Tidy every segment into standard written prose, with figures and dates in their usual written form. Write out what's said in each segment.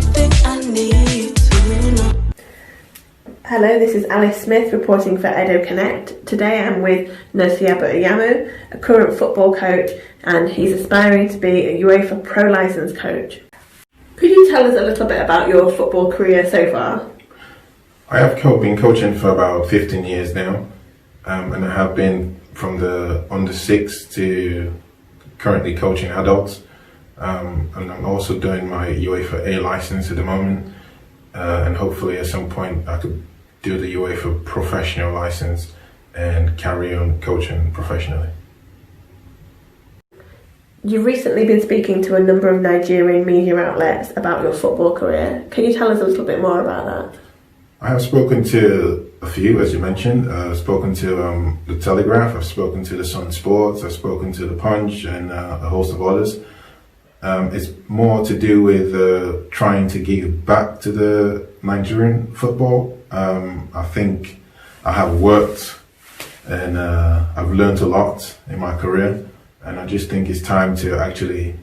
something I need to know. Hello, this is Alice Smith reporting for Edo Connect. Today I'm with Nosayaba Iyamu, a current football coach, and he's aspiring to be a UEFA Pro Licence coach. Could you tell us a little bit about your football career so far? I have been coaching for about 15 years now, and I have been from the under 6 to currently coaching adults, and I'm also doing my UEFA A licence at the moment, and hopefully at some point I could do the UEFA professional licence and carry on coaching professionally. You've recently been speaking to a number of Nigerian media outlets about your football career. Can you tell us a little bit more about that? I have spoken to a few, as you mentioned. I've spoken to The Telegraph, I've spoken to the Sun Sports, I've spoken to The Punch and a host of others. It's more to do with trying to give back to the Nigerian football. I think I have worked and I've learned a lot in my career, and I just think it's time to actually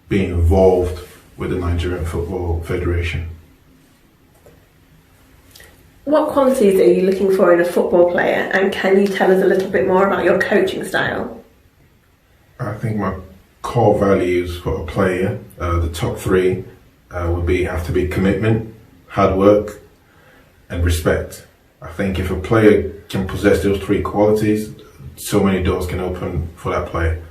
be involved with the Nigerian Football Federation. What qualities are you looking for in a football player, and can you tell us a little bit more about your coaching style? I think my core values for a player, the top 3 would have to be commitment, hard work and respect. I think if a player can possess those 3 qualities, so many doors can open for that player.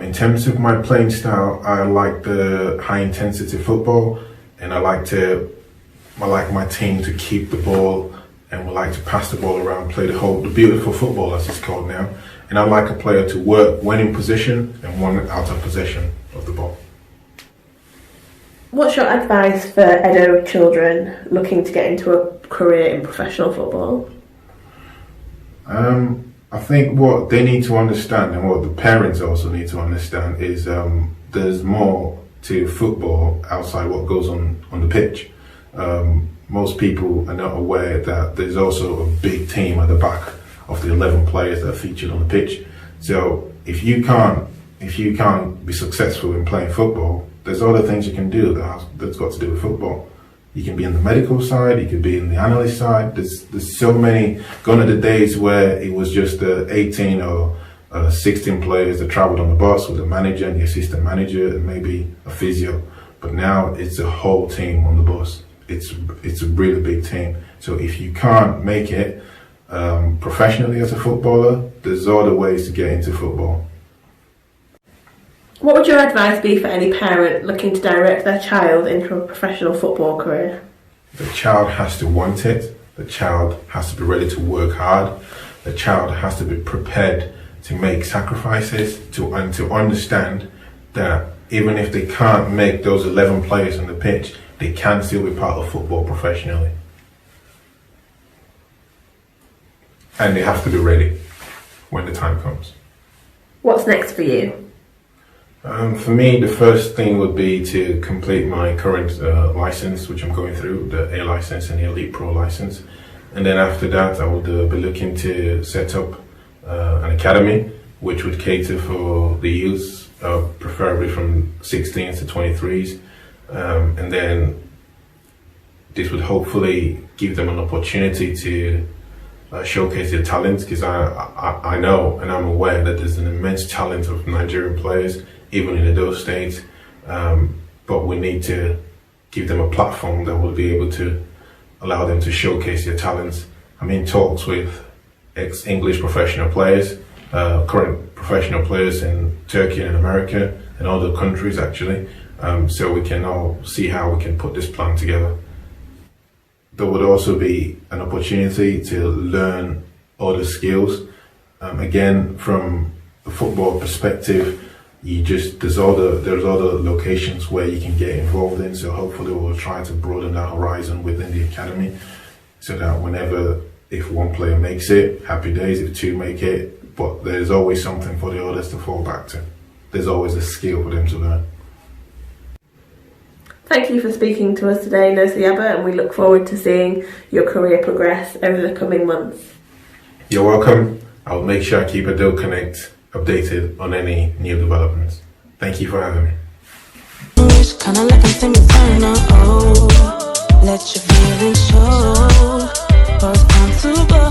In terms of my playing style, I like the high intensity football, and I like my team to keep the ball, and we like to pass the ball around, play the beautiful football as it's called now. And I like a player to work when in position and when out of possession of the ball. What's your advice for Edo children looking to get into a career in professional football? I think what they need to understand, and what the parents also need to understand, is there's more to football outside what goes on the pitch. Most people are not aware that there's also a big team at the back of the 11 players that are featured on the pitch. So if you can't be successful in playing football, there's other things you can do that's got to do with football. You can be in the medical side, you could be in the analyst side. There's so many. Gone are the days where it was just 18 or 16 players that traveled on the bus with the manager and the assistant manager and maybe a physio. But now it's a whole team on the bus. It's a really big team. So if you can't make it professionally as a footballer, there's other ways to get into football. What would your advice be for any parent looking to direct their child into a professional football career? The child has to want it. The child has to be ready to work hard. The child has to be prepared to make sacrifices and to understand that even if they can't make those 11 players on the pitch, they can still be part of football professionally. And they have to be ready when the time comes. What's next for you? For me, the first thing would be to complete my current license, which I'm going through, the A license and the Elite Pro license. And then after that, I would be looking to set up an academy, which would cater for the youths, preferably from 16s to 23s. And then this would hopefully give them an opportunity to showcase their talents, because I know and I'm aware that there's an immense talent of Nigerian players, even in those states, but we need to give them a platform that will be able to allow them to showcase their talents. I'm in talks with ex-English professional players, current professional players in Turkey and America and other countries actually, so we can all see how we can put this plan together. There would also be an opportunity to learn other skills. Again, from a football perspective, there's other locations where you can get involved in. So hopefully we'll try to broaden that horizon within the academy, so that if one player makes it, happy days. If 2 make it, but there's always something for the others to fall back to. There's always a skill for them to learn. Thank you for speaking to us today, Nosayaba, and we look forward to seeing your career progress over the coming months. You're welcome. I'll make sure I keep Edo Connect updated on any new developments. Thank you for having me. Kinda like I'm singing, you're feeling so uncomfortable.